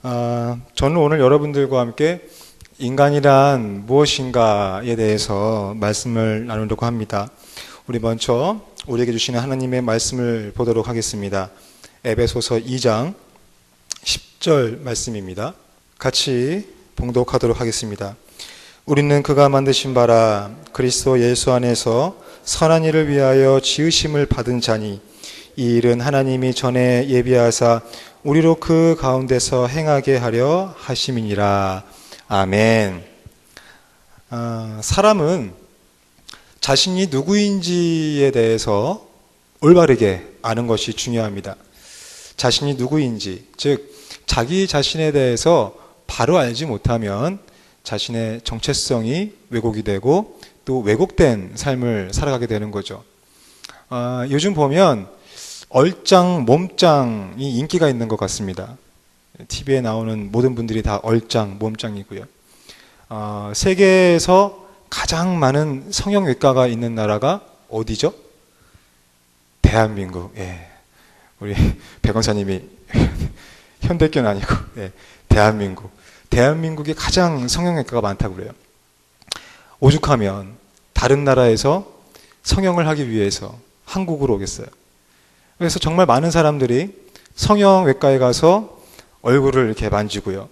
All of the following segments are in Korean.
저는 오늘 여러분들과 함께 인간이란 무엇인가에 대해서 말씀을 나누려고 합니다. 우리 먼저 우리에게 주시는 하나님의 말씀을 보도록 하겠습니다. 에베소서 2장 10절 말씀입니다. 같이 봉독하도록 하겠습니다. 우리는 그가 만드신 바라 그리스도 예수 안에서 선한 일을 위하여 지으심을 받은 자니 이 일은 하나님이 전에 예비하사 우리로 그 가운데서 행하게 하려 하심이니라. 아멘. 사람은 자신이 누구인지에 대해서 올바르게 아는 것이 중요합니다. 자신이 누구인지, 즉 자기 자신에 대해서 바로 알지 못하면 자신의 정체성이 왜곡이 되고 또 왜곡된 삶을 살아가게 되는 거죠. 요즘 보면 얼짱, 몸짱이 인기가 있는 것 같습니다. TV에 나오는 모든 분들이 다 얼짱, 몸짱이고요. 세계에서 가장 많은 성형외과가 있는 나라가 어디죠? 대한민국. 예. 우리 백원사님이 현대견 아니고 대한민국. 대한민국이 가장 성형외과가 많다고 그래요. 오죽하면 다른 나라에서 성형을 하기 위해서 한국으로 오겠어요. 그래서 정말 많은 사람들이 성형외과에 가서 얼굴을 이렇게 만지고요.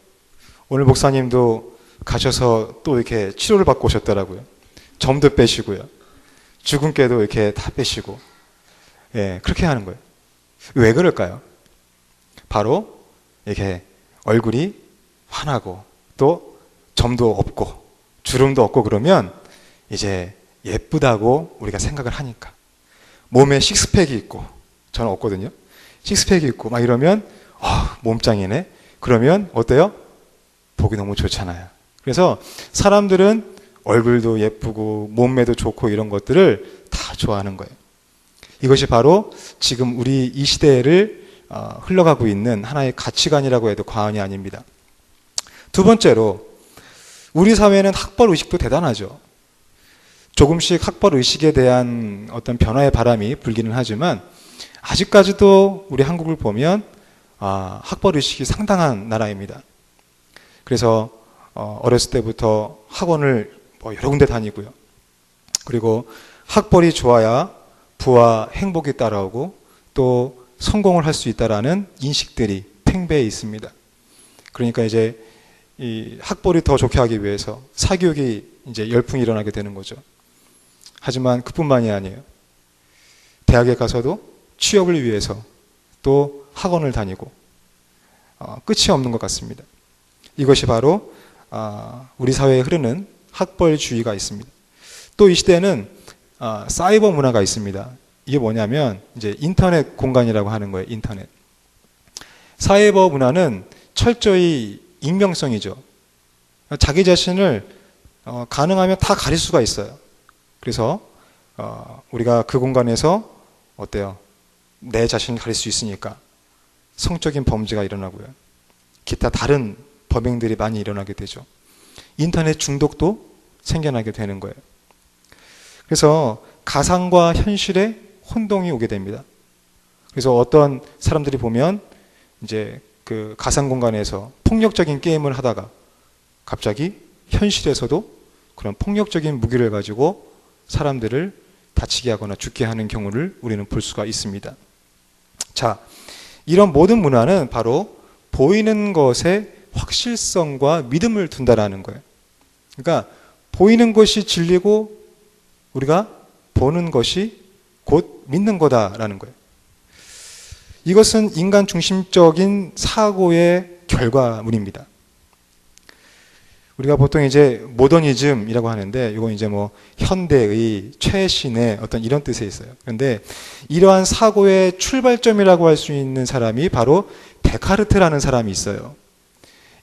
오늘 목사님도 가셔서 또 이렇게 치료를 받고 오셨더라고요. 점도 빼시고요. 주근깨도 이렇게 다 빼시고. 예, 그렇게 하는 거예요. 왜 그럴까요? 바로 이렇게 얼굴이 환하고 또 점도 없고 주름도 없고 그러면 이제 예쁘다고 우리가 생각을 하니까. 몸에 식스팩이 있고 저는 없거든요. 식스팩이 있고 막 이러면 몸짱이네. 그러면 어때요? 보기 너무 좋잖아요. 그래서 사람들은 얼굴도 예쁘고 몸매도 좋고 이런 것들을 다 좋아하는 거예요. 이것이 바로 지금 우리 이 시대를 흘러가고 있는 하나의 가치관이라고 해도 과언이 아닙니다. 두 번째로 우리 사회는 학벌 의식도 대단하죠. 조금씩 학벌 의식에 대한 어떤 변화의 바람이 불기는 하지만 아직까지도 우리 한국을 보면 학벌 의식이 상당한 나라입니다. 그래서 어렸을 때부터 학원을 여러 군데 다니고요. 그리고 학벌이 좋아야 부와 행복이 따라오고 또 성공을 할 수 있다라는 인식들이 팽배해 있습니다. 그러니까 이제 이 학벌이 더 좋게 하기 위해서 사교육이 이제 열풍이 일어나게 되는 거죠. 하지만 그뿐만이 아니에요. 대학에 가서도 취업을 위해서 또 학원을 다니고 끝이 없는 것 같습니다. 이것이 바로 우리 사회에 흐르는 학벌주의가 있습니다. 또 이 시대에는 사이버 문화가 있습니다. 이게 뭐냐면 이제 인터넷 공간이라고 하는 거예요. 인터넷. 사이버 문화는 철저히 익명성이죠. 자기 자신을 가능하면 다 가릴 수가 있어요. 그래서 우리가 그 공간에서 어때요? 내 자신을 가릴 수 있으니까 성적인 범죄가 일어나고요. 기타 다른 범행들이 많이 일어나게 되죠. 인터넷 중독도 생겨나게 되는 거예요. 그래서 가상과 현실의 혼동이 오게 됩니다. 그래서 어떤 사람들이 보면 이제 그 가상 공간에서 폭력적인 게임을 하다가 갑자기 현실에서도 그런 폭력적인 무기를 가지고 사람들을 다치게 하거나 죽게 하는 경우를 우리는 볼 수가 있습니다. 자, 이런 모든 문화는 바로 보이는 것에 확실성과 믿음을 둔다라는 거예요. 그러니까 보이는 것이 진리고 우리가 보는 것이 곧 믿는 거다라는 거예요. 이것은 인간 중심적인 사고의 결과물입니다. 우리가 보통 이제 모더니즘이라고 하는데 이건 이제 뭐 현대의 최신의 어떤 이런 뜻에 있어요. 그런데 이러한 사고의 출발점이라고 할 수 있는 사람이 바로 데카르트라는 사람이 있어요.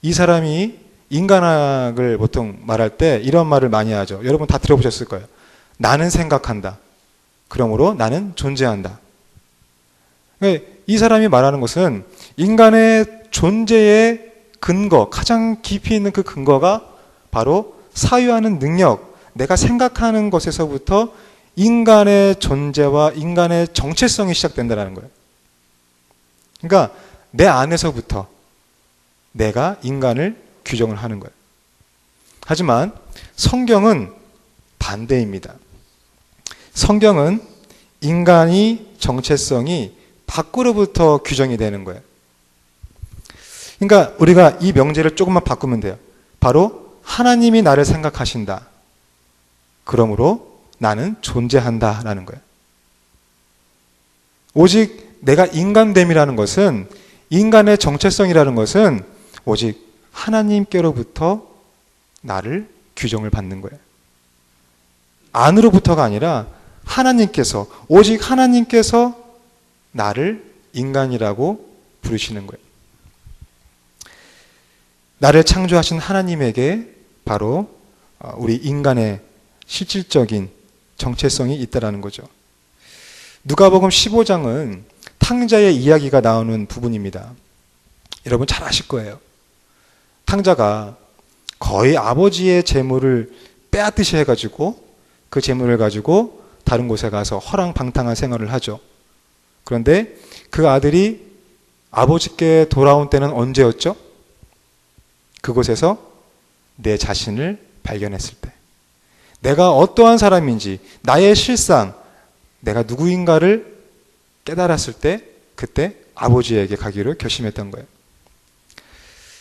이 사람이 인간학을 보통 말할 때 이런 말을 많이 하죠. 여러분 다 들어보셨을 거예요. 나는 생각한다. 그러므로 나는 존재한다. 이 사람이 말하는 것은 인간의 존재의 근거, 가장 깊이 있는 그 근거가 바로 사유하는 능력, 내가 생각하는 것에서부터 인간의 존재와 인간의 정체성이 시작된다는 거예요. 그러니까 내 안에서부터 내가 인간을 규정을 하는 거예요. 하지만 성경은 반대입니다. 성경은 인간이 정체성이 밖으로부터 규정이 되는 거예요. 그러니까 우리가 이 명제를 조금만 바꾸면 돼요. 바로 하나님이 나를 생각하신다. 그러므로 나는 존재한다라는 거예요. 오직 내가 인간됨이라는 것은, 인간의 정체성이라는 것은 오직 하나님께로부터 나를 규정을 받는 거예요. 안으로부터가 아니라 하나님께서, 오직 하나님께서 나를 인간이라고 부르시는 거예요. 나를 창조하신 하나님에게 바로 우리 인간의 실질적인 정체성이 있다라는 거죠. 누가복음 15장은 탕자의 이야기가 나오는 부분입니다. 여러분 잘 아실 거예요. 탕자가 거의 아버지의 재물을 빼앗듯이 해가지고 그 재물을 가지고 다른 곳에 가서 허랑방탕한 생활을 하죠. 그런데 그 아들이 아버지께 돌아온 때는 언제였죠? 그곳에서 내 자신을 발견했을 때, 내가 어떠한 사람인지, 나의 실상, 내가 누구인가를 깨달았을 때, 그때 아버지에게 가기로 결심했던 거예요.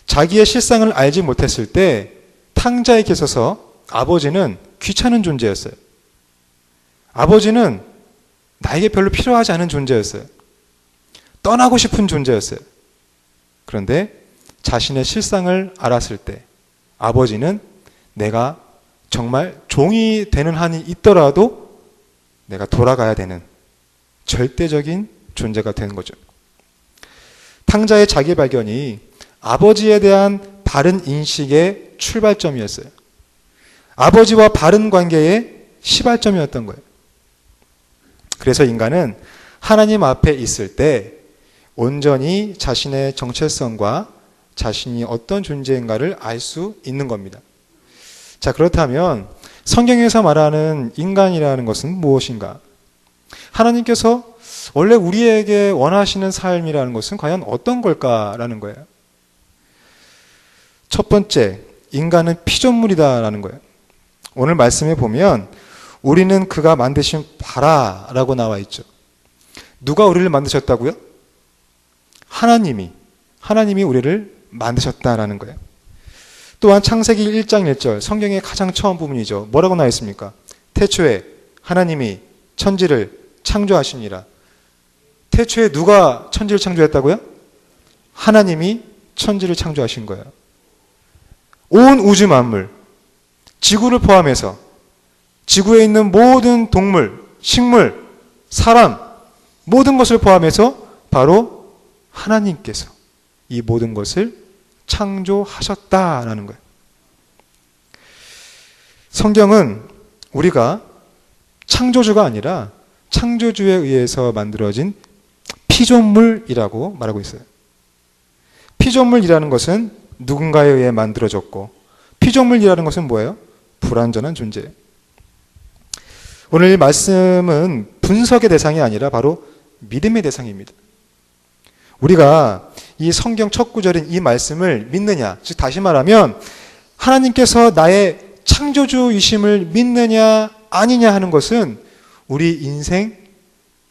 자기의 실상을 알지 못했을 때 탕자에게 있어서 아버지는 귀찮은 존재였어요. 아버지는 나에게 별로 필요하지 않은 존재였어요. 떠나고 싶은 존재였어요. 그런데 자신의 실상을 알았을 때 아버지는 내가 정말 종이 되는 한이 있더라도 내가 돌아가야 되는 절대적인 존재가 되는 거죠. 탕자의 자기 발견이 아버지에 대한 바른 인식의 출발점이었어요. 아버지와 바른 관계의 시발점이었던 거예요. 그래서 인간은 하나님 앞에 있을 때 온전히 자신의 정체성과 자신이 어떤 존재인가를 알 수 있는 겁니다. 자, 그렇다면 성경에서 말하는 인간이라는 것은 무엇인가? 하나님께서 원래 우리에게 원하시는 삶이라는 것은 과연 어떤 걸까라는 거예요. 첫 번째, 인간은 피조물이다라는 거예요. 오늘 말씀에 보면 우리는 그가 만드신 바라라고 나와 있죠. 누가 우리를 만드셨다고요? 하나님이 우리를 만드셨다라는 거예요. 또한 창세기 1장 1절, 성경의 가장 처음 부분이죠. 뭐라고 나와 있습니까? 태초에 하나님이 천지를 창조하시니라. 태초에 누가 천지를 창조했다고요? 하나님이 천지를 창조하신 거예요. 온 우주 만물, 지구를 포함해서 지구에 있는 모든 동물, 식물, 사람, 모든 것을 포함해서 바로 하나님께서 이 모든 것을 창조하셨다라는 거예요. 성경은 우리가 창조주가 아니라 창조주에 의해서 만들어진 피조물이라고 말하고 있어요. 피조물이라는 것은 누군가에 의해 만들어졌고, 피조물이라는 것은 뭐예요? 불완전한 존재예요. 오늘 이 말씀은 분석의 대상이 아니라 바로 믿음의 대상입니다. 우리가 이 성경 첫 구절인 이 말씀을 믿느냐, 즉 다시 말하면 하나님께서 나의 창조주이심을 믿느냐 아니냐 하는 것은 우리 인생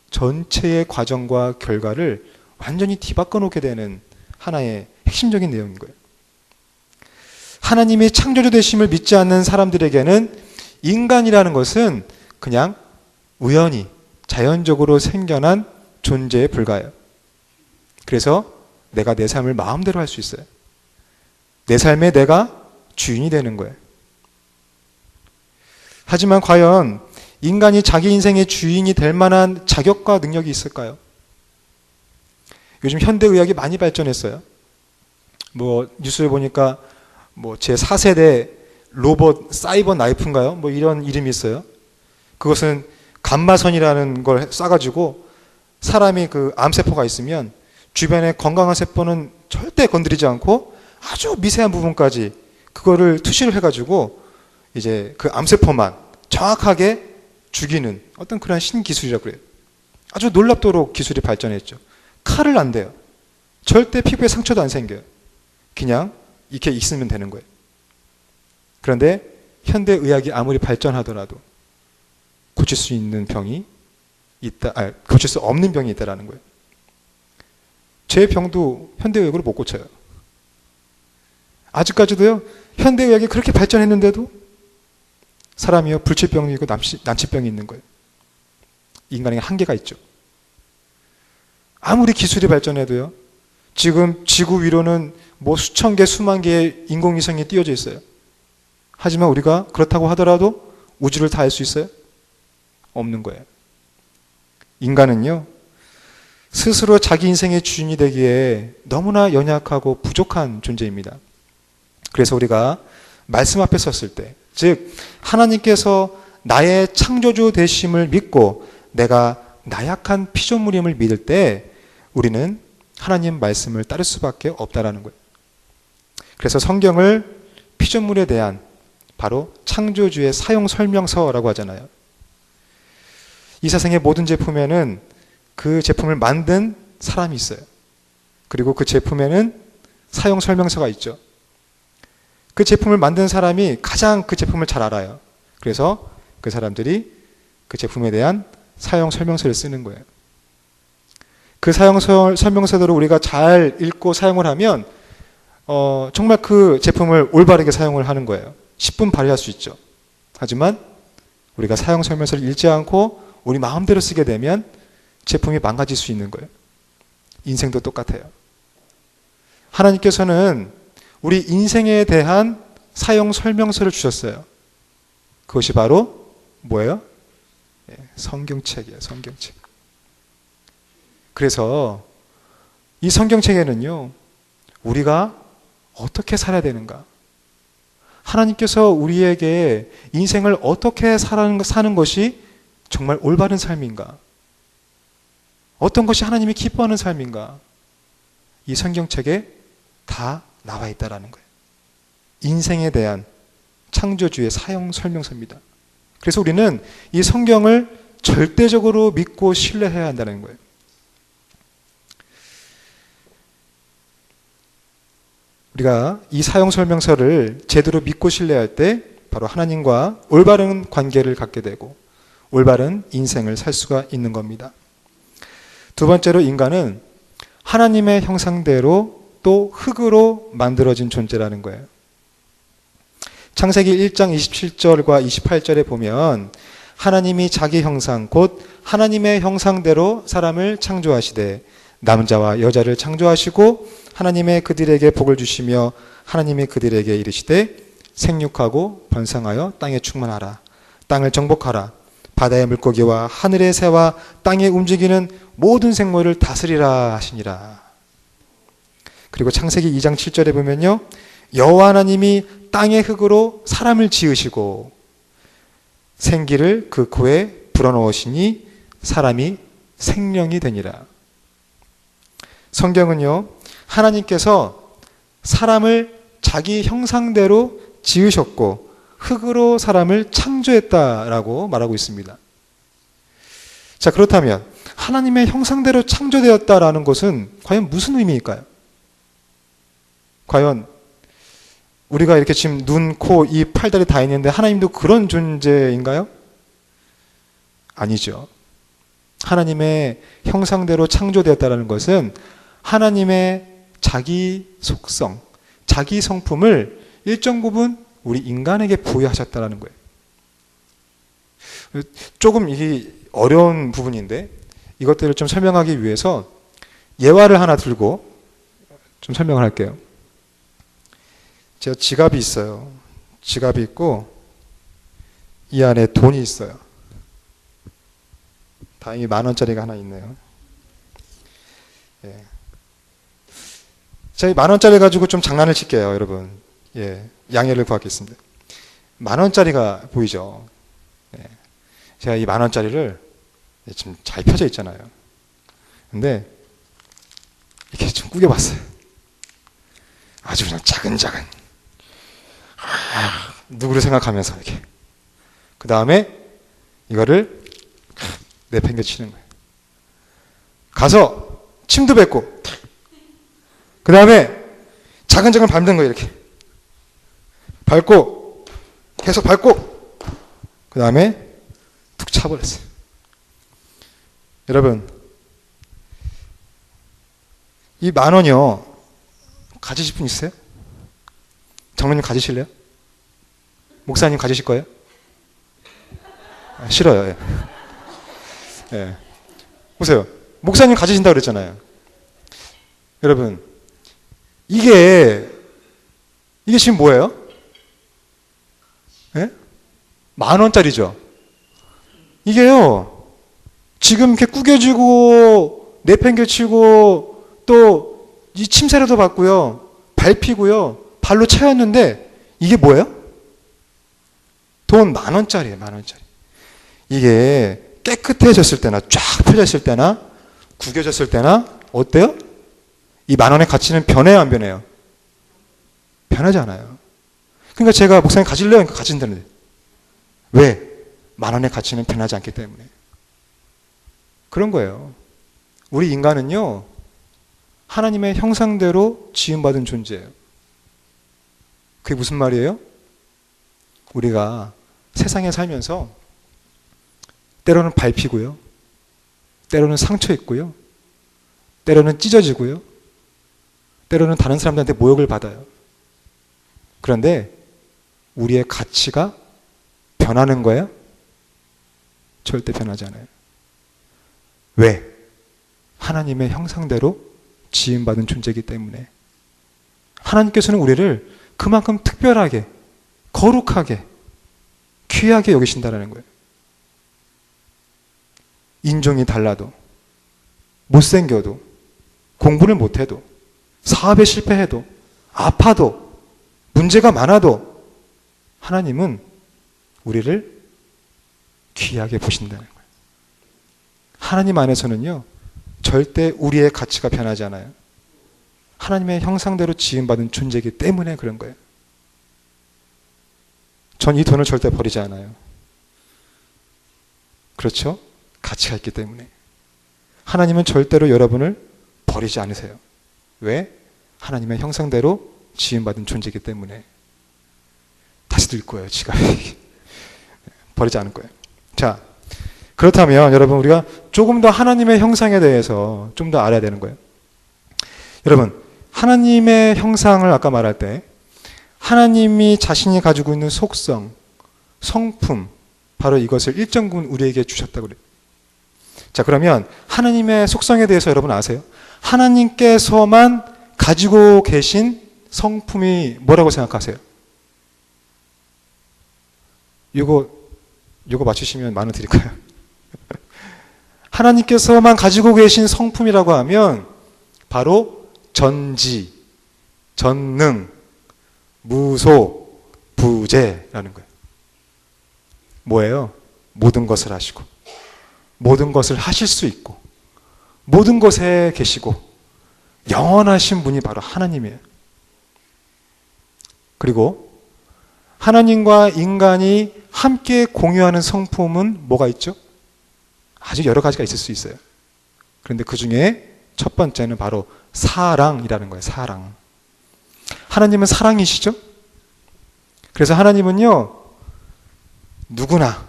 전체의 과정과 결과를 완전히 뒤바꿔 놓게 되는 하나의 핵심적인 내용인 거예요. 하나님이 창조주 되심을 믿지 않는 사람들에게는 인간이라는 것은 그냥 우연히 자연적으로 생겨난 존재에 불과해요. 그래서 내가 내 삶을 마음대로 할 수 있어요. 내 삶에 내가 주인이 되는 거예요. 하지만 과연 인간이 자기 인생의 주인이 될 만한 자격과 능력이 있을까요? 요즘 현대의학이 많이 발전했어요. 뉴스를 보니까 제4세대 로봇 사이버 나이프인가요? 이런 이름이 있어요. 그것은 감마선이라는 걸 쏴가지고 사람이 그 암세포가 있으면 주변에 건강한 세포는 절대 건드리지 않고 아주 미세한 부분까지 그거를 투시를 해가지고 이제 그 암세포만 정확하게 죽이는 어떤 그런 신기술이라고 그래요. 아주 놀랍도록 기술이 발전했죠. 칼을 안 대요. 절대 피부에 상처도 안 생겨요. 그냥 이렇게 있으면 되는 거예요. 그런데 현대의학이 아무리 발전하더라도 고칠 수 있는 병이 있다, 고칠 수 없는 병이 있다라는 거예요. 제 병도 현대의학으로 못 고쳐요. 아직까지도요, 현대의학이 그렇게 발전했는데도 사람이요, 불치병이 있고 난치병이 있는 거예요. 인간에게 한계가 있죠. 아무리 기술이 발전해도요, 지금 지구 위로는 뭐 수천 개, 수만 개의 인공위성이 띄워져 있어요. 하지만 우리가 그렇다고 하더라도 우주를 다 알 수 있어요? 없는 거예요. 인간은요, 스스로 자기 인생의 주인이 되기에 너무나 연약하고 부족한 존재입니다. 그래서 우리가 말씀 앞에 섰을 때, 즉 하나님께서 나의 창조주 되심을 믿고 내가 나약한 피조물임을 믿을 때 우리는 하나님 말씀을 따를 수밖에 없다라는 거예요. 그래서 성경을 피조물에 대한 바로 창조주의 사용 설명서라고 하잖아요. 이 세상의 모든 제품에는 그 제품을 만든 사람이 있어요. 그리고 그 제품에는 사용 설명서가 있죠. 그 제품을 만든 사람이 가장 그 제품을 잘 알아요. 그래서 그 사람들이 그 제품에 대한 사용 설명서를 쓰는 거예요. 그 사용 설명서대로 우리가 잘 읽고 사용을 하면 정말 그 제품을 올바르게 사용을 하는 거예요. 10분 발휘할 수 있죠. 하지만 우리가 사용 설명서를 읽지 않고 우리 마음대로 쓰게 되면 제품이 망가질 수 있는 거예요. 인생도 똑같아요. 하나님께서는 우리 인생에 대한 사용 설명서를 주셨어요. 그것이 바로 뭐예요? 성경책이에요. 성경책. 그래서 이 성경책에는요, 우리가 어떻게 살아야 되는가, 하나님께서 우리에게 인생을 어떻게 사는 것이 정말 올바른 삶인가, 어떤 것이 하나님이 기뻐하는 삶인가, 이 성경책에 다 나와 있다라는 거예요. 인생에 대한 창조주의 사용 설명서입니다. 그래서 우리는 이 성경을 절대적으로 믿고 신뢰해야 한다는 거예요. 우리가 이 사용 설명서를 제대로 믿고 신뢰할 때 바로 하나님과 올바른 관계를 갖게 되고 올바른 인생을 살 수가 있는 겁니다. 두 번째로, 인간은 하나님의 형상대로 또 흙으로 만들어진 존재라는 거예요. 창세기 1장 27절과 28절에 보면 하나님이 자기 형상 곧 하나님의 형상대로 사람을 창조하시되 남자와 여자를 창조하시고 하나님의 그들에게 복을 주시며 하나님이 그들에게 이르시되 생육하고 번성하여 땅에 충만하라. 땅을 정복하라. 바다의 물고기와 하늘의 새와 땅에 움직이는 모든 생물을 다스리라 하시니라. 그리고 창세기 2장 7절에 보면요, 여호와 하나님이 땅의 흙으로 사람을 지으시고 생기를 그 코에 불어넣으시니 사람이 생명이 되니라. 성경은요, 하나님께서 사람을 자기 형상대로 지으셨고 흙으로 사람을 창조했다라고 말하고 있습니다. 자, 그렇다면 하나님의 형상대로 창조되었다라는 것은 과연 무슨 의미일까요? 과연 우리가 이렇게 지금 눈, 코, 입, 팔다리 다 있는데 하나님도 그런 존재인가요? 아니죠. 하나님의 형상대로 창조되었다는 것은 하나님의 자기 속성, 자기 성품을 일정 부분 우리 인간에게 부여하셨다는 거예요. 조금 이게 어려운 부분인데 이것들을 좀 설명하기 위해서 예화를 하나 들고 좀 설명을 할게요. 제가 지갑이 있어요. 지갑이 있고 이 안에 돈이 있어요. 다행히 10,000원짜리가 하나 있네요. 예. 제가 10,000원짜리 가지고 좀 장난을 칠게요, 여러분. 예, 양해를 구하겠습니다. 10,000원짜리가 보이죠? 예. 제가 이 10,000원짜리를 지금 잘 펴져 있잖아요. 근데 이렇게 좀 구겨봤어요. 아주 그냥 차근차근. 누구를 생각하면서 이렇게. 그 다음에 이거를 내팽개치는 거예요. 가서 침도 뱉고, 그 다음에 자근자근 밟는 거예요. 이렇게 밟고 계속 밟고 그 다음에 툭 차버렸어요. 여러분, 이 10,000원이요 가지실 분 있어요? 장로님 가지실래요? 목사님 가지실 거예요? 싫어요. 예. 예. 보세요. 목사님 가지신다고 그랬잖아요. 여러분, 이게 지금 뭐예요? 예? 10,000원짜리죠. 이게요, 지금 이렇게 구겨지고, 내팽개치고, 또, 이 침새라도 받고요, 밟히고요, 발로 차였는데, 이게 뭐예요? 돈 10,000원짜리예요, 10,000원짜리. 이게 깨끗해졌을 때나, 쫙 펴졌을 때나, 구겨졌을 때나, 어때요? 이 10,000원의 가치는 변해요, 안 변해요? 변하지 않아요. 그러니까 제가 목사님 가질래요? 그러니까 가진다는데. 왜? 10,000원의 가치는 변하지 않기 때문에. 그런 거예요. 우리 인간은요, 하나님의 형상대로 지음받은 존재예요. 그게 무슨 말이에요? 우리가 세상에 살면서 때로는 밟히고요, 때로는 상처 입고요, 때로는 찢어지고요, 때로는 다른 사람들한테 모욕을 받아요. 그런데 우리의 가치가 변하는 거예요? 절대 변하지 않아요. 왜? 하나님의 형상대로 지음받은 존재이기 때문에. 하나님께서는 우리를 그만큼 특별하게, 거룩하게, 귀하게 여기신다는 거예요. 인종이 달라도, 못생겨도, 공부를 못해도, 사업에 실패해도, 아파도, 문제가 많아도 하나님은 우리를 귀하게 보신다는 거예요. 하나님 안에서는요, 절대 우리의 가치가 변하지 않아요. 하나님의 형상대로 지음받은 존재이기 때문에 그런 거예요. 전 이 돈을 절대 버리지 않아요. 그렇죠? 가치가 있기 때문에. 하나님은 절대로 여러분을 버리지 않으세요. 왜? 하나님의 형상대로 지음받은 존재이기 때문에. 다시 들 거예요, 지가. 버리지 않을 거예요. 자, 그렇다면 여러분, 우리가 조금 더 하나님의 형상에 대해서 좀 더 알아야 되는 거예요. 여러분, 하나님의 형상을 아까 말할 때 하나님이 자신이 가지고 있는 속성, 성품, 바로 이것을 일정 부분 우리에게 주셨다고 그래요. 자, 그러면 하나님의 속성에 대해서 여러분 아세요? 하나님께서만 가지고 계신 성품이 뭐라고 생각하세요? 요거 맞추시면 만 원 드릴까요? 하나님께서만 가지고 계신 성품이라고 하면 바로 전지, 전능, 무소, 부재라는 거예요. 뭐예요? 모든 것을 하시고, 모든 것을 하실 수 있고, 모든 것에 계시고, 영원하신 분이 바로 하나님이에요. 그리고 하나님과 인간이 함께 공유하는 성품은 뭐가 있죠? 아주 여러 가지가 있을 수 있어요. 그런데 그 중에 첫 번째는 바로 사랑이라는 거예요. 사랑. 하나님은 사랑이시죠? 그래서 하나님은요, 누구나,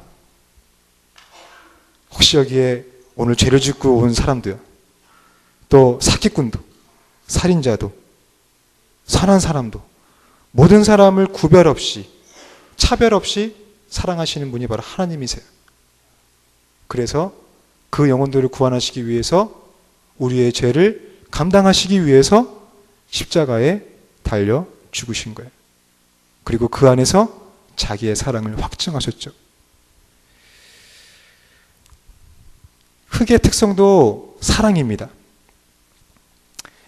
혹시 여기에 오늘 죄를 짓고 온 사람도요, 또 사기꾼도, 살인자도, 선한 사람도, 모든 사람을 구별 없이, 차별 없이 사랑하시는 분이 바로 하나님이세요. 그래서 그 영혼들을 구원하시기 위해서, 우리의 죄를 감당하시기 위해서 십자가에 달려 죽으신 거예요. 그리고 그 안에서 자기의 사랑을 확증하셨죠. 흙의 특성도 사랑입니다.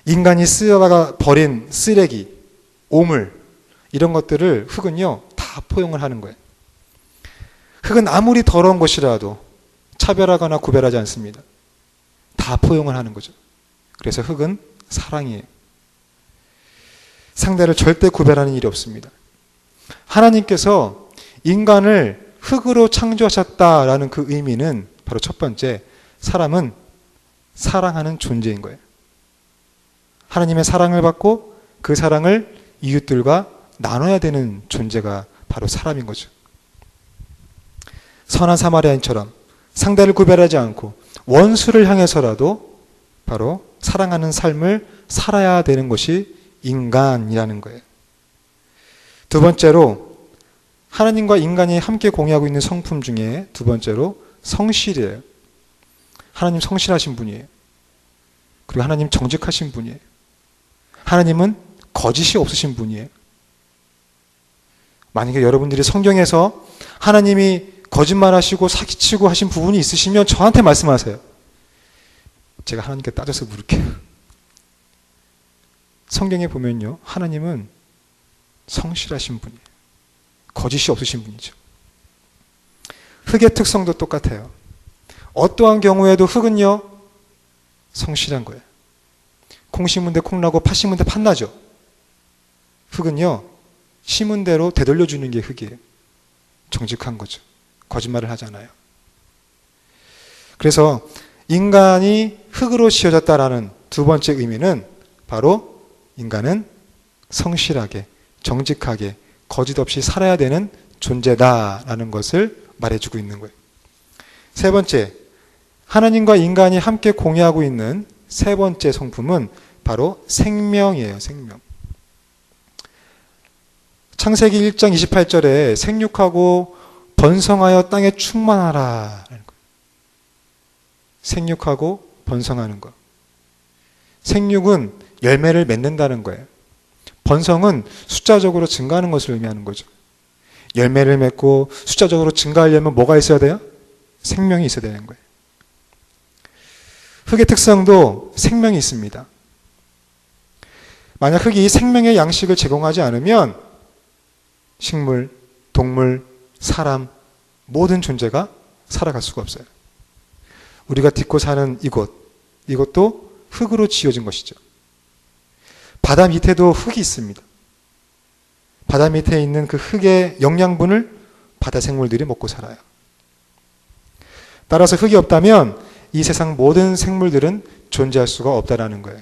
인간이 쓰여가 버린 쓰레기, 오물, 이런 것들을 흙은요, 다 포용을 하는 거예요. 흙은 아무리 더러운 것이라도 차별하거나 구별하지 않습니다. 다 포용을 하는 거죠. 그래서 흙은 사랑이에요. 상대를 절대 구별하는 일이 없습니다. 하나님께서 인간을 흙으로 창조하셨다라는 그 의미는 바로 첫 번째, 사람은 사랑하는 존재인 거예요. 하나님의 사랑을 받고 그 사랑을 이웃들과 나눠야 되는 존재가 바로 사람인 거죠. 선한 사마리아인처럼 상대를 구별하지 않고 원수를 향해서라도 바로 사랑하는 삶을 살아야 되는 것이 인간이라는 거예요. 두 번째로 하나님과 인간이 함께 공유하고 있는 성품 중에 두 번째로 성실이에요. 하나님 성실하신 분이에요. 그리고 하나님 정직하신 분이에요. 하나님은 거짓이 없으신 분이에요. 만약에 여러분들이 성경에서 하나님이 거짓말하시고 사기치고 하신 부분이 있으시면 저한테 말씀하세요. 제가 하나님께 따져서 물을게요. 성경에 보면요, 하나님은 성실하신 분이에요. 거짓이 없으신 분이죠. 흙의 특성도 똑같아요. 어떠한 경우에도 흙은요, 성실한 거예요. 콩 심은 데 콩 나고 팥 심은 데 팥 나죠. 흙은요, 심은 대로 되돌려주는 게 흙이에요. 정직한 거죠. 거짓말을 하잖아요. 그래서 인간이 흙으로 지어졌다라는 두 번째 의미는 바로 인간은 성실하게, 정직하게, 거짓 없이 살아야 되는 존재다라는 것을 말해주고 있는 거예요. 세 번째, 하나님과 인간이 함께 공유하고 있는 세 번째 성품은 바로 생명이에요. 생명. 창세기 1장 28절에 생육하고 번성하여 땅에 충만하라. 생육하고 번성하는 것. 생육은 열매를 맺는다는 거예요. 번성은 숫자적으로 증가하는 것을 의미하는 거죠. 열매를 맺고 숫자적으로 증가하려면 뭐가 있어야 돼요? 생명이 있어야 되는 거예요. 흙의 특성도 생명이 있습니다. 만약 흙이 생명의 양식을 제공하지 않으면 식물, 동물, 사람, 모든 존재가 살아갈 수가 없어요. 우리가 딛고 사는 이것도 흙으로 지어진 것이죠. 바다 밑에도 흙이 있습니다. 바다 밑에 있는 그 흙의 영양분을 바다 생물들이 먹고 살아요. 따라서 흙이 없다면 이 세상 모든 생물들은 존재할 수가 없다라는 거예요.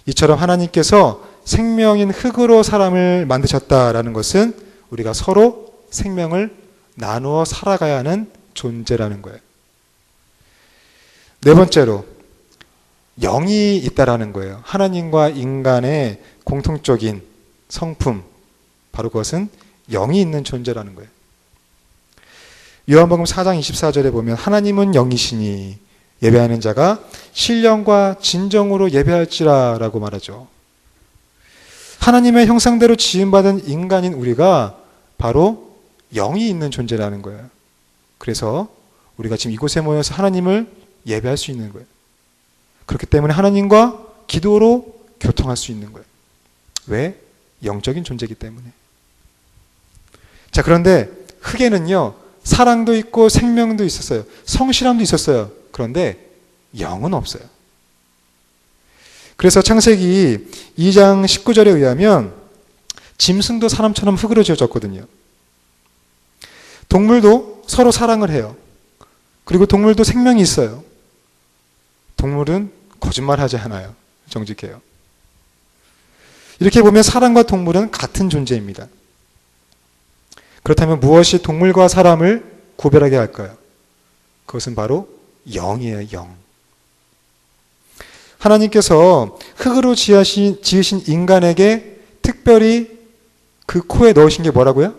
이처럼 하나님께서 생명인 흙으로 사람을 만드셨다라는 것은 우리가 서로 생명을 나누어 살아가야 하는 존재라는 거예요. 네 번째로 영이 있다라는 거예요. 하나님과 인간의 공통적인 성품, 바로 그것은 영이 있는 존재라는 거예요. 요한복음 4장 24절에 보면 하나님은 영이시니 예배하는 자가 신령과 진정으로 예배할지라 라고 말하죠. 하나님의 형상대로 지음받은 인간인 우리가 바로 영이 있는 존재라는 거예요. 그래서 우리가 지금 이곳에 모여서 하나님을 예배할 수 있는 거예요. 그렇기 때문에 하나님과 기도로 교통할 수 있는 거예요. 왜? 영적인 존재이기 때문에. 자, 그런데 흙에는요, 사랑도 있고 생명도 있었어요. 성실함도 있었어요. 그런데 영은 없어요. 그래서 창세기 2장 19절에 의하면 짐승도 사람처럼 흙으로 지어졌거든요. 동물도 서로 사랑을 해요. 그리고 동물도 생명이 있어요. 동물은 거짓말하지 않아요. 정직해요. 이렇게 보면 사람과 동물은 같은 존재입니다. 그렇다면 무엇이 동물과 사람을 구별하게 할까요? 그것은 바로 영이에요. 영. 하나님께서 흙으로 지으신 인간에게 특별히 그 코에 넣으신 게 뭐라고요?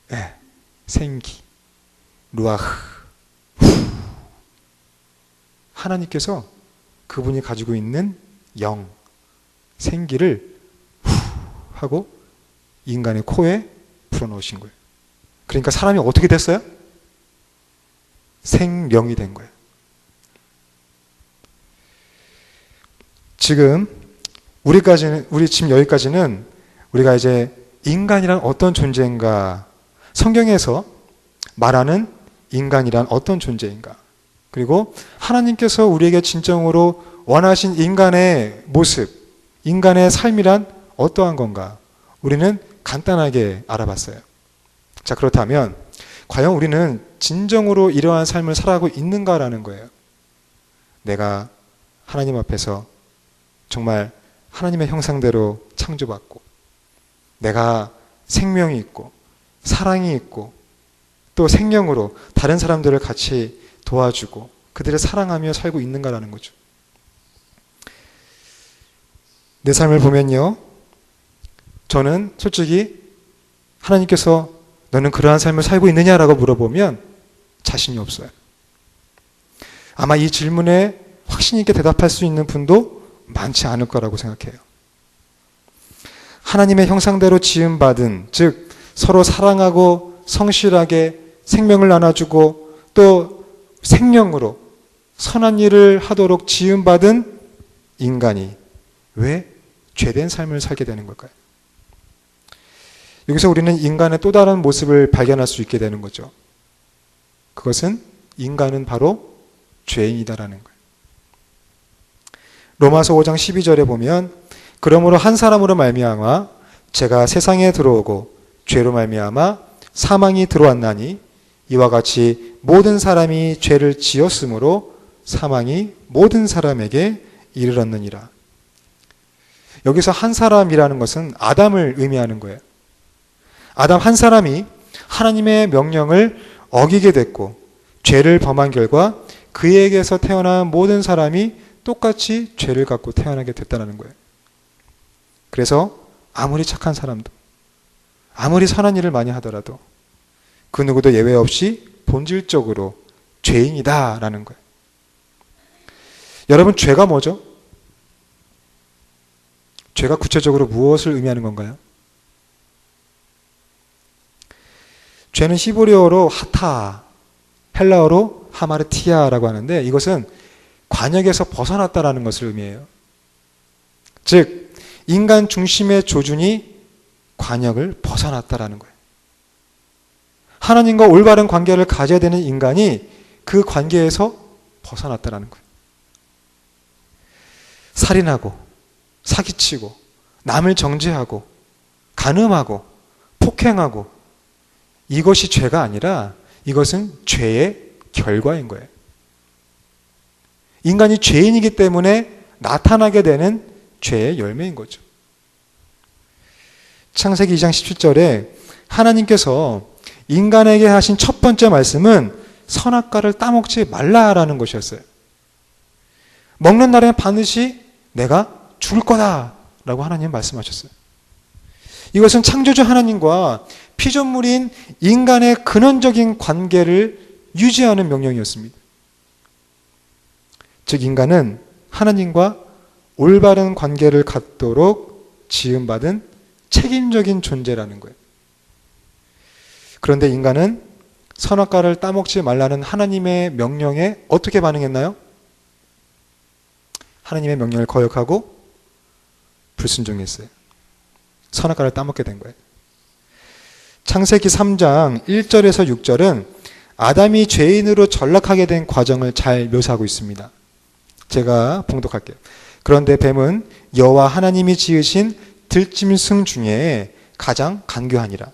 네, 생기, 루아흐. 하나님께서 그분이 가지고 있는 영, 생기를 하고 인간의 코에 불어넣으신 거예요. 그러니까 사람이 어떻게 됐어요? 생명이 된 거예요. 지금 우리 지금 여기까지는 우리가 이제 인간이란 어떤 존재인가, 성경에서 말하는 인간이란 어떤 존재인가, 그리고 하나님께서 우리에게 진정으로 원하신 인간의 모습, 인간의 삶이란 어떠한 건가, 우리는 간단하게 알아봤어요. 자, 그렇다면 과연 우리는 진정으로 이러한 삶을 살아가고 있는가라는 거예요. 내가 하나님 앞에서 정말 하나님의 형상대로 창조받고 내가 생명이 있고 사랑이 있고 또 생명으로 다른 사람들을 같이 도와주고 그들을 사랑하며 살고 있는가라는 거죠. 내 삶을 보면요, 저는 솔직히 하나님께서 너는 그러한 삶을 살고 있느냐라고 물어보면 자신이 없어요. 아마 이 질문에 확신 있게 대답할 수 있는 분도 많지 않을 거라고 생각해요. 하나님의 형상대로 지음받은, 즉 서로 사랑하고 성실하게 생명을 나눠주고 또 생명으로 선한 일을 하도록 지음받은 인간이 왜 죄된 삶을 살게 되는 걸까요? 여기서 우리는 인간의 또 다른 모습을 발견할 수 있게 되는 거죠. 그것은 인간은 바로 죄인이다라는 거예요. 로마서 5장 12절에 보면 그러므로 한 사람으로 말미암아 죄가 세상에 들어오고 죄로 말미암아 사망이 들어왔나니 이와 같이 모든 사람이 죄를 지었으므로 사망이 모든 사람에게 이르렀느니라. 여기서 한 사람이라는 것은 아담을 의미하는 거예요. 아담 한 사람이 하나님의 명령을 어기게 됐고 죄를 범한 결과 그에게서 태어난 모든 사람이 똑같이 죄를 갖고 태어나게 됐다는 거예요. 그래서 아무리 착한 사람도 아무리 선한 일을 많이 하더라도 그 누구도 예외 없이 본질적으로 죄인이다라는 거예요. 여러분, 죄가 뭐죠? 죄가 구체적으로 무엇을 의미하는 건가요? 죄는 히브리어로 하타, 헬라어로 하마르티아라고 하는데 이것은 관역에서 벗어났다라는 것을 의미해요. 즉 인간 중심의 조준이 관역을 벗어났다라는 거예요. 하나님과 올바른 관계를 가져야 되는 인간이 그 관계에서 벗어났다라는 거예요. 살인하고 사기치고 남을 정죄하고 간음하고 폭행하고 이것이 죄가 아니라 이것은 죄의 결과인 거예요. 인간이 죄인이기 때문에 나타나게 되는 죄의 열매인 거죠. 창세기 2장 17절에 하나님께서 인간에게 하신 첫 번째 말씀은 선악과를 따먹지 말라라는 것이었어요. 먹는 날에는 반드시 내가 죽을 거다라고 하나님 말씀하셨어요. 이것은 창조주 하나님과 피조물인 인간의 근원적인 관계를 유지하는 명령이었습니다. 즉 인간은 하나님과 올바른 관계를 갖도록 지음받은 책임적인 존재라는 거예요. 그런데 인간은 선악과를 따먹지 말라는 하나님의 명령에 어떻게 반응했나요? 하나님의 명령을 거역하고 불순종했어요. 선악과를 따먹게 된 거예요. 창세기 3장 1절에서 6절은 아담이 죄인으로 전락하게 된 과정을 잘 묘사하고 있습니다. 제가 봉독할게요. 그런데 뱀은 여호와 하나님이 지으신 들짐승 중에 가장 간교하니라.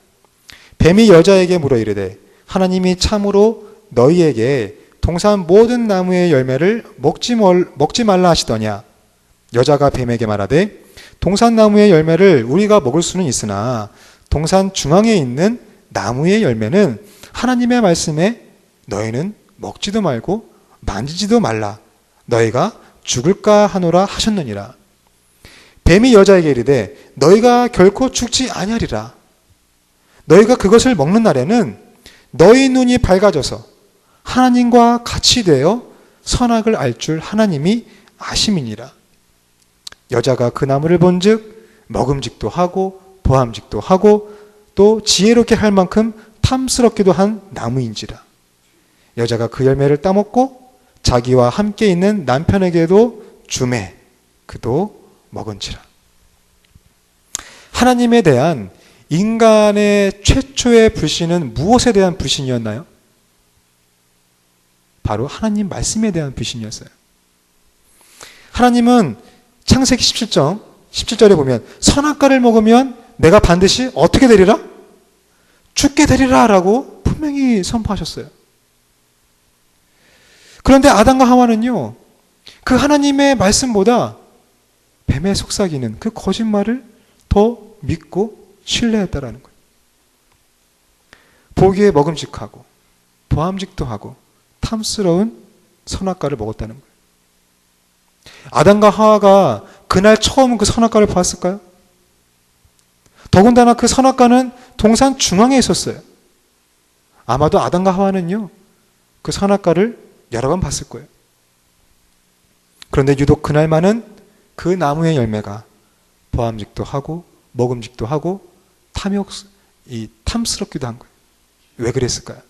뱀이 여자에게 물어 이르되 하나님이 참으로 너희에게 동산 모든 나무의 열매를 먹지 말라 하시더냐. 여자가 뱀에게 말하되 동산 나무의 열매를 우리가 먹을 수는 있으나 동산 중앙에 있는 나무의 열매는 하나님의 말씀에 너희는 먹지도 말고 만지지도 말라. 너희가 죽을까 하노라 하셨느니라. 뱀이 여자에게 이르되 너희가 결코 죽지 아니하리라. 너희가 그것을 먹는 날에는 너희 눈이 밝아져서 하나님과 같이 되어 선악을 알 줄 하나님이 아심이니라. 여자가 그 나무를 본즉 먹음직도 하고 보암직도 하고 또 지혜롭게 할 만큼 탐스럽기도 한 나무인지라. 여자가 그 열매를 따먹고 자기와 함께 있는 남편에게도 주매 그도 먹은지라. 하나님에 대한 인간의 최초의 불신은 무엇에 대한 불신이었나요? 바로 하나님 말씀에 대한 불신이었어요. 하나님은 창세기 17절에 보면 선악과를 먹으면 내가 반드시 어떻게 되리라? 죽게 되리라 라고 분명히 선포하셨어요. 그런데 아담과 하와는요, 그 하나님의 말씀보다 뱀의 속삭이는 그 거짓말을 더 믿고 신뢰했다라는 거예요. 보기에 먹음직하고 보암직도 하고 탐스러운 선악과를 먹었다는 거예요. 아담과 하와가 그날 처음 그 선악과를 보았을까요? 더군다나 그 선악과는 동산 중앙에 있었어요. 아마도 아담과 하와는요, 그 선악과를 여러 번 봤을 거예요. 그런데 유독 그날만은 그 나무의 열매가 보암직도 하고 먹음직도 하고 탐스럽기도 한 거예요. 왜 그랬을까요?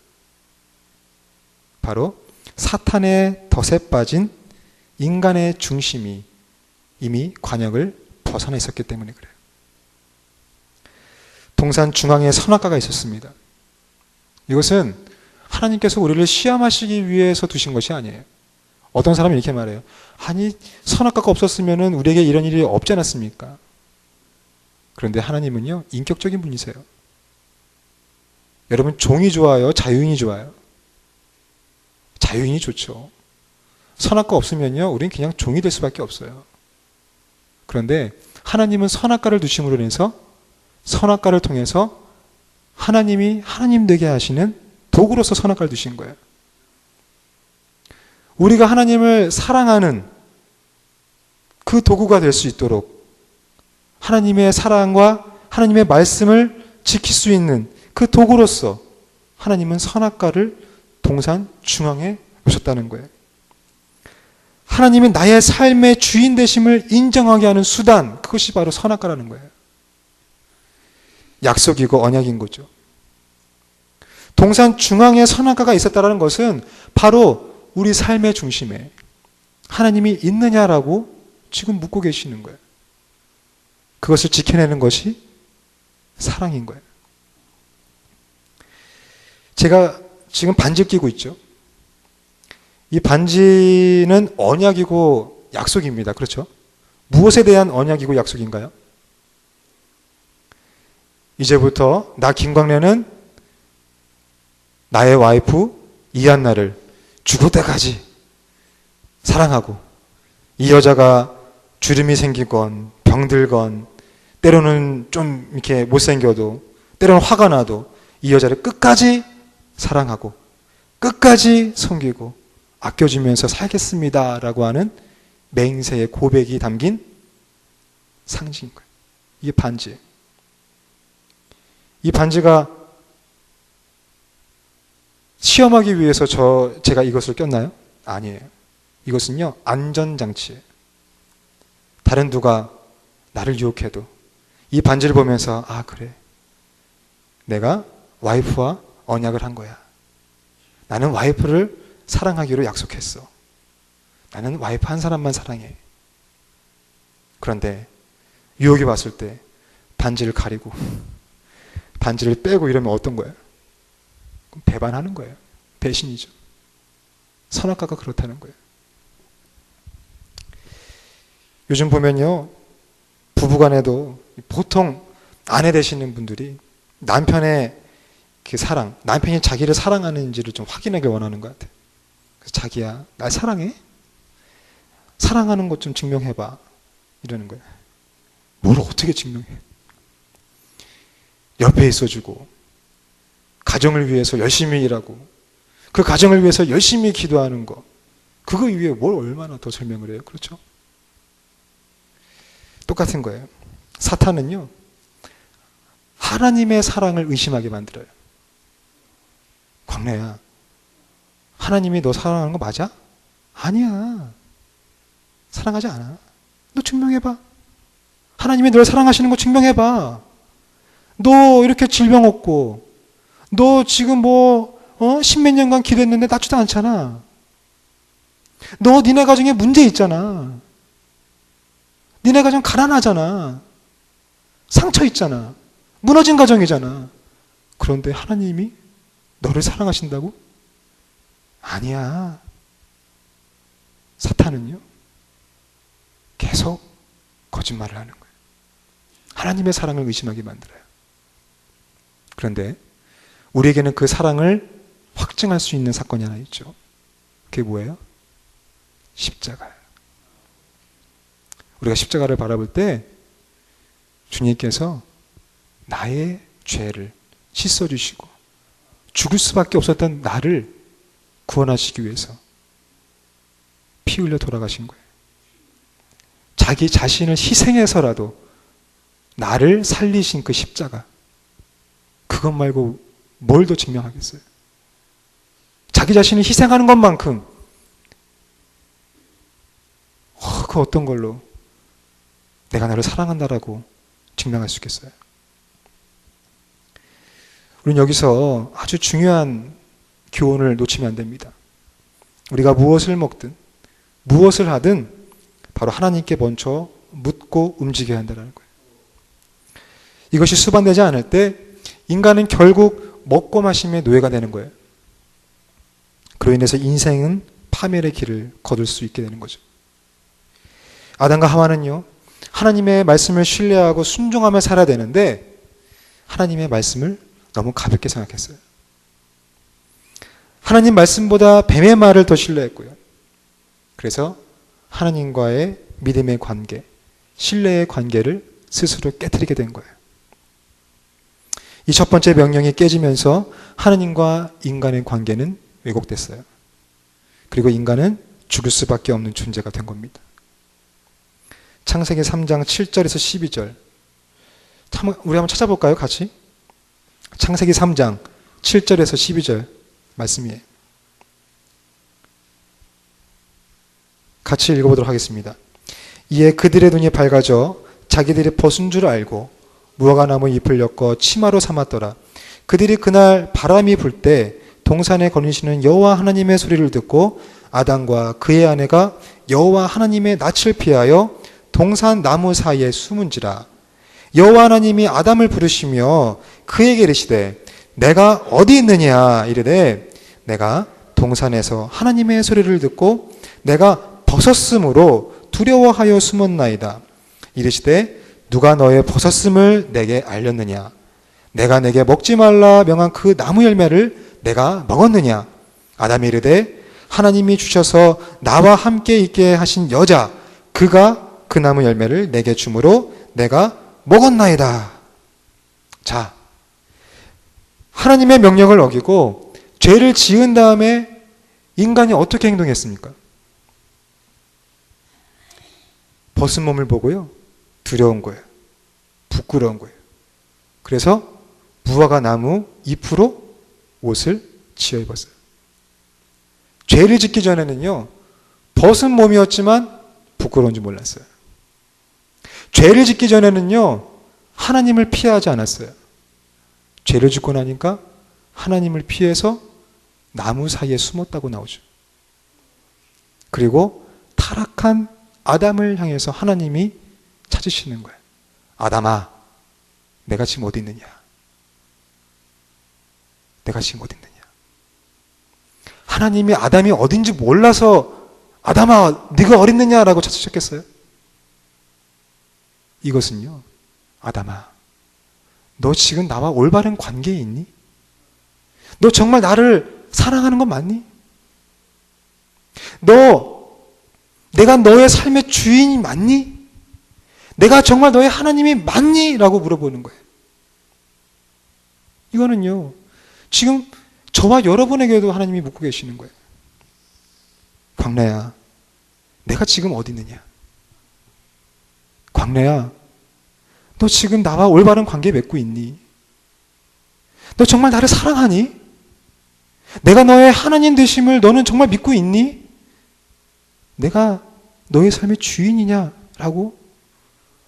바로 사탄의 덫에 빠진 인간의 중심이 이미 관역을 벗어나 있었기 때문에 그래요. 동산 중앙에 선악과가 있었습니다. 이것은 하나님께서 우리를 시험하시기 위해서 두신 것이 아니에요. 어떤 사람은 이렇게 말해요. 아니, 선악과가 없었으면 우리에게 이런 일이 없지 않았습니까? 그런데 하나님은요, 인격적인 분이세요. 여러분, 종이 좋아요? 자유인이 좋아요? 자유인이 좋죠. 선악과 없으면요, 우린 그냥 종이 될 수밖에 없어요. 그런데 하나님은 선악과를 두심으로 인해서 선악과를 통해서 하나님이 하나님 되게 하시는 도구로서 선악과를 두신 거예요. 우리가 하나님을 사랑하는 그 도구가 될 수 있도록 하나님의 사랑과 하나님의 말씀을 지킬 수 있는 그 도구로서 하나님은 선악과를 동산 중앙에 놓으셨다는 거예요. 하나님이 나의 삶의 주인 되심을 인정하게 하는 수단, 그것이 바로 선악과라는 거예요. 약속이고 언약인 거죠. 동산 중앙에 선악과가 있었다는 것은 바로 우리 삶의 중심에 하나님이 있느냐라고 지금 묻고 계시는 거예요. 그것을 지켜내는 것이 사랑인 거예요. 제가 지금 반지를 끼고 있죠. 이 반지는 언약이고 약속입니다. 그렇죠? 무엇에 대한 언약이고 약속인가요? 이제부터 나 김광래는 나의 와이프 이한나를 죽을 때까지 사랑하고, 이 여자가 주름이 생기건 병들건 때로는 좀 이렇게 못생겨도 때로는 화가 나도 이 여자를 끝까지 사랑하고 끝까지 섬기고 아껴주면서 살겠습니다 라고 하는 맹세의 고백이 담긴 상징인 거예요. 이게 반지예요. 이 반지가 시험하기 위해서 제가 이것을 꼈나요? 아니에요. 이것은요, 안전장치예요. 다른 누가 나를 유혹해도 이 반지를 보면서, 아, 그래. 내가 와이프와 언약을 한 거야. 나는 와이프를 사랑하기로 약속했어. 나는 와이프 한 사람만 사랑해. 그런데 유혹이 왔을 때 반지를 가리고 반지를 빼고 이러면 어떤 거예요? 배반하는 거예요. 배신이죠. 선악과가 그렇다는 거예요. 요즘 보면요, 부부간에도 보통 아내 되시는 분들이 남편의 그 사랑, 남편이 자기를 사랑하는지를 좀 확인하길 원하는 것 같아요. 그래서 자기야, 날 사랑해? 사랑하는 것 좀 증명해봐. 이러는 거예요. 뭘 어떻게 증명해? 옆에 있어주고, 가정을 위해서 열심히 일하고, 그 가정을 위해서 열심히 기도하는 거, 그거 위에 뭘 얼마나 더 설명을 해요? 그렇죠? 똑같은 거예요. 사탄은요, 하나님의 사랑을 의심하게 만들어요. 광래야, 하나님이 너 사랑하는 거 맞아? 아니야. 사랑하지 않아. 너 증명해봐. 하나님이 널 사랑하시는 거 증명해봐. 너 이렇게 질병 없고, 너 지금 십몇 년간 기도했는데 낫지도 않잖아. 너 니네 가정에 문제 있잖아. 니네 가정 가난하잖아. 상처 있잖아. 무너진 가정이잖아. 그런데 하나님이 너를 사랑하신다고? 아니야. 사탄은요, 계속 거짓말을 하는 거예요. 하나님의 사랑을 의심하게 만들어요. 그런데 우리에게는 그 사랑을 확증할 수 있는 사건이 하나 있죠. 그게 뭐예요? 십자가예요. 우리가 십자가를 바라볼 때 주님께서 나의 죄를 씻어주시고 죽을 수밖에 없었던 나를 구원하시기 위해서 피 흘려 돌아가신 거예요. 자기 자신을 희생해서라도 나를 살리신 그 십자가, 그것 말고 뭘 더 증명하겠어요? 자기 자신을 희생하는 것만큼 그 어떤 걸로 내가 나를 사랑한다라고 증명할 수 있겠어요? 우리는 여기서 아주 중요한 교훈을 놓치면 안 됩니다. 우리가 무엇을 먹든 무엇을 하든 바로 하나님께 먼저 묻고 움직여야 한다는 거예요. 이것이 수반되지 않을 때 인간은 결국 먹고 마심의 노예가 되는 거예요. 그로 인해서 인생은 파멸의 길을 거둘 수 있게 되는 거죠. 아담과 하와는요, 하나님의 말씀을 신뢰하고 순종하며 살아야 되는데 하나님의 말씀을 너무 가볍게 생각했어요. 하나님 말씀보다 뱀의 말을 더 신뢰했고요. 그래서 하나님과의 믿음의 관계, 신뢰의 관계를 스스로 깨트리게 된 거예요. 이 첫 번째 명령이 깨지면서 하나님과 인간의 관계는 왜곡됐어요. 그리고 인간은 죽을 수밖에 없는 존재가 된 겁니다. 창세기 3장 7절에서 12절 우리 한번 찾아볼까요? 같이? 창세기 3장 7절에서 12절 말씀이에요. 같이 읽어보도록 하겠습니다. 이에 그들의 눈이 밝아져 자기들이 벗은 줄 알고 무화과나무 잎을 엮어 치마로 삼았더라. 그들이 그날 바람이 불 때 동산에 거니시는 여호와 하나님의 소리를 듣고 아담과 그의 아내가 여호와 하나님의 낯을 피하여 동산 나무 사이에 숨은지라. 여호와 하나님이 아담을 부르시며 그에게 이르시되 내가 어디 있느냐 이르되 내가 동산에서 하나님의 소리를 듣고 내가 벗었으므로 두려워하여 숨었나이다. 이르시되 누가 너의 벗었음을 내게 알렸느냐? 내가 내게 먹지 말라 명한 그 나무 열매를 내가 먹었느냐? 아담이 이르되 하나님이 주셔서 나와 함께 있게 하신 여자 그가 그 나무 열매를 내게 주므로 내가 먹었나이다. 자, 하나님의 명령을 어기고 죄를 지은 다음에 인간이 어떻게 행동했습니까? 벗은 몸을 보고요, 두려운 거예요. 부끄러운 거예요. 그래서 무화과 나무 잎으로 옷을 지어 입었어요. 죄를 짓기 전에는요, 벗은 몸이었지만 부끄러운지 몰랐어요. 죄를 짓기 전에는요, 하나님을 피하지 않았어요. 죄를 짓고 나니까 하나님을 피해서 나무 사이에 숨었다고 나오죠. 그리고 타락한 아담을 향해서 하나님이 찾으시는 거예요. 아담아, 내가 지금 어디 있느냐? 내가 지금 어디 있느냐? 하나님이 아담이 어딘지 몰라서 아담아, 네가 어디 있느냐라고 찾으셨겠어요? 이것은요, 아담아, 너 지금 나와 올바른 관계에 있니? 너 정말 나를 사랑하는 건 맞니? 내가 너의 삶의 주인이 맞니? 내가 정말 너의 하나님이 맞니? 라고 물어보는 거예요. 이거는요, 지금 저와 여러분에게도 하나님이 묻고 계시는 거예요. 광래야, 내가 지금 어디 있느냐? 광래야, 너 지금 나와 올바른 관계 맺고 있니? 너 정말 나를 사랑하니? 내가 너의 하나님 되심을 너는 정말 믿고 있니? 내가 너의 삶의 주인이냐? 라고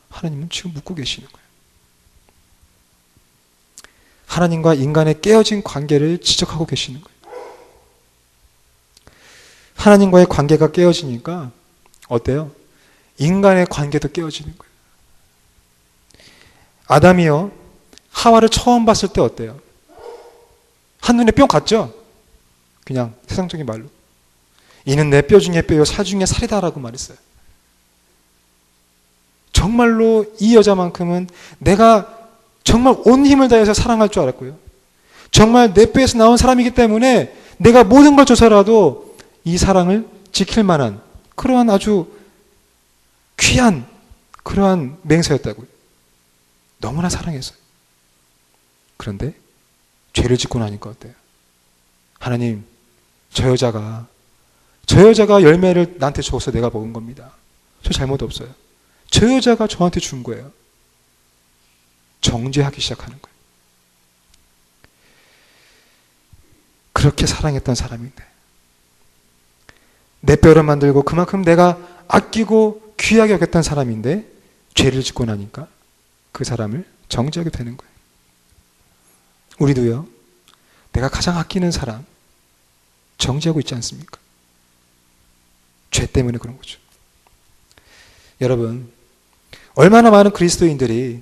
하나님은 지금 묻고 계시는 거예요. 하나님과 인간의 깨어진 관계를 지적하고 계시는 거예요. 하나님과의 관계가 깨어지니까 어때요? 인간의 관계도 깨어지는 거예요. 아담이요, 하와를 처음 봤을 때 어때요? 한눈에 뿅 갔죠? 그냥 세상적인 말로. 이는 내 뼈 중에 뼈요 살 중에 살이다라고 말했어요. 정말로 이 여자만큼은 내가 정말 온 힘을 다해서 사랑할 줄 알았고요. 정말 내 뼈에서 나온 사람이기 때문에 내가 모든 걸 줘서라도 이 사랑을 지킬 만한 그러한 아주 귀한 그러한 맹세였다고요. 너무나 사랑했어요. 그런데 죄를 짓고 나니까 어때요? 하나님, 저 여자가 열매를 나한테 줘서 내가 먹은 겁니다. 저 잘못 없어요. 저 여자가 저한테 준 거예요. 정죄하기 시작하는 거예요. 그렇게 사랑했던 사람인데, 내 뼈를 만들고 그만큼 내가 아끼고 귀하게 여겼던 사람인데 죄를 짓고 나니까 그 사람을 정죄하게 되는 거예요. 우리도요, 내가 가장 아끼는 사람 정죄하고 있지 않습니까? 죄 때문에 그런 거죠. 여러분, 얼마나 많은 그리스도인들이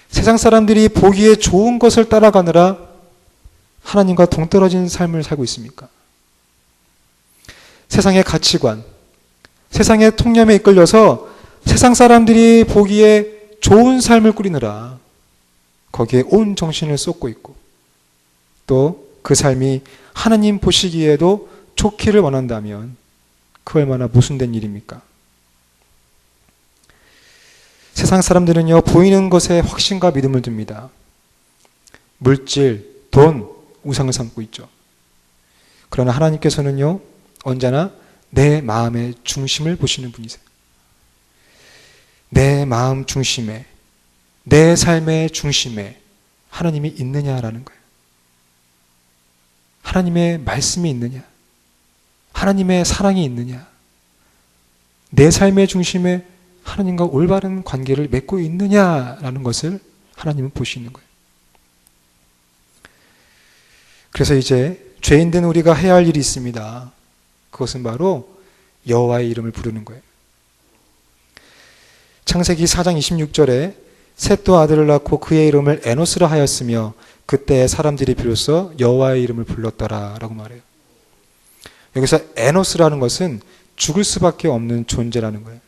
세상 사람들이 보기에 좋은 것을 따라가느라 하나님과 동떨어진 삶을 살고 있습니까? 세상의 가치관, 세상의 통념에 이끌려서 세상 사람들이 보기에 좋은 삶을 꾸리느라 거기에 온 정신을 쏟고 있고, 또 그 삶이 하나님 보시기에도 좋기를 원한다면 그 얼마나 모순된 일입니까? 세상 사람들은요, 보이는 것에 확신과 믿음을 둡니다. 물질, 돈, 우상을 삼고 있죠. 그러나 하나님께서는요, 언제나 내 마음의 중심을 보시는 분이세요. 내 마음 중심에, 내 삶의 중심에 하나님이 있느냐라는 거예요. 하나님의 말씀이 있느냐? 하나님의 사랑이 있느냐? 내 삶의 중심에 하나님과 올바른 관계를 맺고 있느냐라는 것을 하나님은 보시는 거예요. 그래서 이제 죄인된 우리가 해야 할 일이 있습니다. 그것은 바로 여호와의 이름을 부르는 거예요. 창세기 4장 26절에 셋도 아들을 낳고 그의 이름을 에노스라 하였으며 그때 사람들이 비로소 여호와의 이름을 불렀더라라고 말해요. 여기서 에노스라는 것은 죽을 수밖에 없는 존재라는 거예요.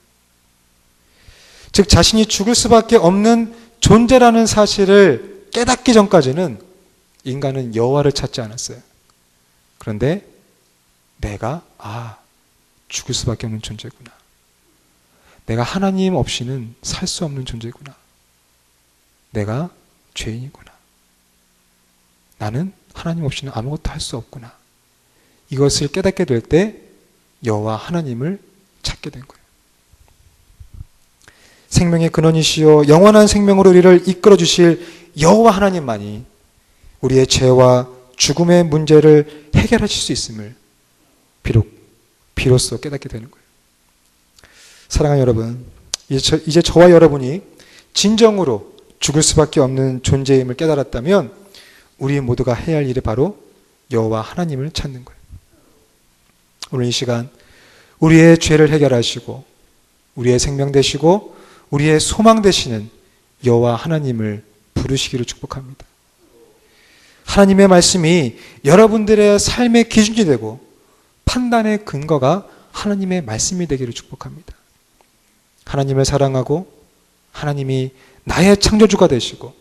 즉 자신이 죽을 수밖에 없는 존재라는 사실을 깨닫기 전까지는 인간은 여호와를 찾지 않았어요. 그런데 내가 죽을 수밖에 없는 존재구나. 내가 하나님 없이는 살 수 없는 존재구나. 내가 죄인이구나. 나는 하나님 없이는 아무것도 할 수 없구나. 이것을 깨닫게 될 때 여호와 하나님을 찾게 된 거예요. 생명의 근원이시요 영원한 생명으로 우리를 이끌어 주실 여호와 하나님만이 우리의 죄와 죽음의 문제를 해결하실 수 있음을 비로소 깨닫게 되는 거예요. 사랑하는 여러분, 이제 저와 여러분이 진정으로 죽을 수밖에 없는 존재임을 깨달았다면 우리 모두가 해야 할 일이 바로 여호와 하나님을 찾는 거예요. 오늘 이 시간 우리의 죄를 해결하시고 우리의 생명 되시고 우리의 소망 되시는 여호와 하나님을 부르시기를 축복합니다. 하나님의 말씀이 여러분들의 삶의 기준이 되고 판단의 근거가 하나님의 말씀이 되기를 축복합니다. 하나님을 사랑하고 하나님이 나의 창조주가 되시고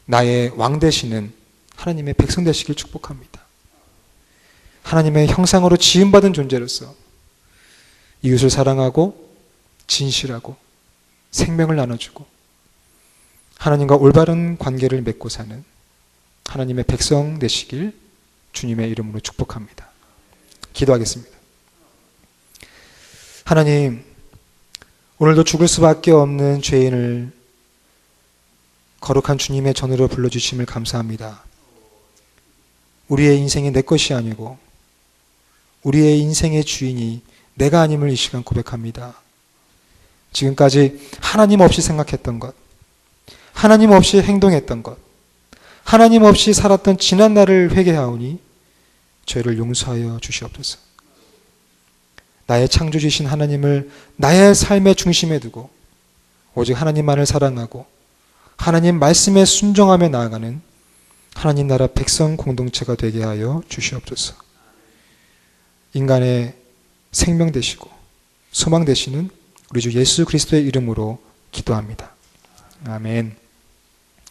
나의 왕 되시는 하나님의 백성 되시길 축복합니다. 하나님의 형상으로 지음받은 존재로서 이웃을 사랑하고 진실하고 생명을 나눠주고 하나님과 올바른 관계를 맺고 사는 하나님의 백성 되시길 주님의 이름으로 축복합니다. 기도하겠습니다. 하나님, 오늘도 죽을 수밖에 없는 죄인을 거룩한 주님의 전으로 불러주심을 감사합니다. 우리의 인생이 내 것이 아니고 우리의 인생의 주인이 내가 아님을 이 시간 고백합니다. 지금까지 하나님 없이 생각했던 것, 하나님 없이 행동했던 것, 하나님 없이 살았던 지난 날을 회개하오니 죄를 용서하여 주시옵소서. 나의 창조주신 하나님을 나의 삶의 중심에 두고 오직 하나님만을 사랑하고 하나님 말씀에 순종하며 나아가는 하나님 나라 백성 공동체가 되게 하여 주시옵소서. 인간의 생명 되시고 소망 되시는 우리 주 예수 그리스도의 이름으로 기도합니다. 아멘.